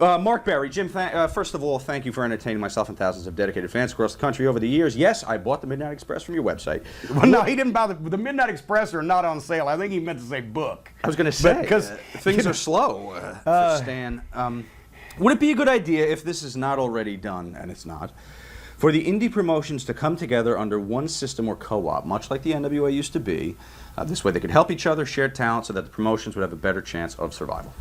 Mark Berry, Jim, first of all, thank you for entertaining myself and thousands of dedicated fans across the country over the years. Yes, I bought the Midnight Express from your website. Well, no, he didn't bother. The Midnight Express are not on sale. I think he meant to say book. I was going to say, because things are slow for Stan. Would it be a good idea, if this is not already done, and it's not, for the indie promotions to come together under one system or co-op, much like the NWA used to be? This way they could help each other, share talent, so that the promotions would have a better chance of survival.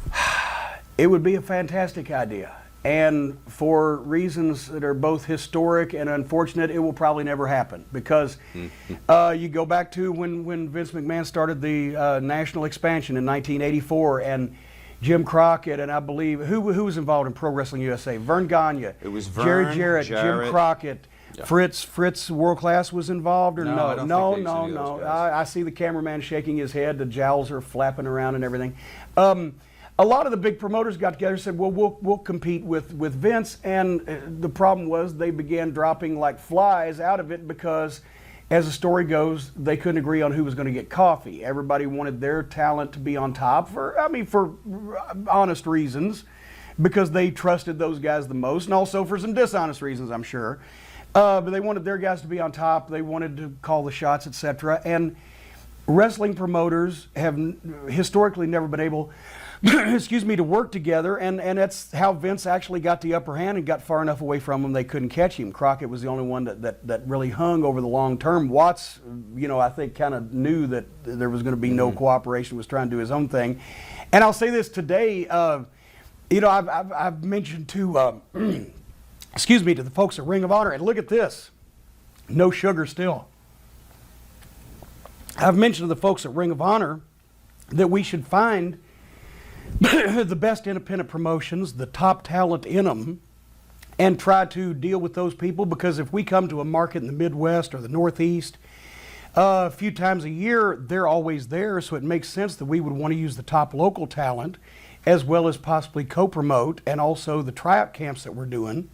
It would be a fantastic idea, and for reasons that are both historic and unfortunate, it will probably never happen, because you go back to when Vince McMahon started the national expansion in 1984, and Jim Crockett, and I believe, who was involved in Pro Wrestling USA? Vern Gagne. It was Vern, Jerry Jarrett, Jim Crockett. Yeah. Fritz World Class was involved, or no? No. I see the cameraman shaking his head. The jowls are flapping around and everything. A lot of the big promoters got together and said, well, we'll compete with Vince, and the problem was they began dropping like flies out of it because, as the story goes, they couldn't agree on who was going to get coffee. Everybody wanted their talent to be on top for honest reasons, because they trusted those guys the most, and also for some dishonest reasons, I'm sure. But they wanted their guys to be on top. They wanted to call the shots, etc. And wrestling promoters have historically never been able excuse me, to work together, and that's how Vince actually got the upper hand and got far enough away from him they couldn't catch him. Crockett was the only one that really hung over the long term. Watts, I think kind of knew that there was going to be no cooperation, was trying to do his own thing. And I'll say this today, I've mentioned to, excuse me, to the folks at Ring of Honor, and look at this, no sugar still. I've mentioned to the folks at Ring of Honor that we should find the best independent promotions, the top talent in them, and try to deal with those people, because if we come to a market in the Midwest or the Northeast a few times a year, they're always there, so it makes sense that we would want to use the top local talent as well as possibly co-promote, and also the tryout camps that we're doing.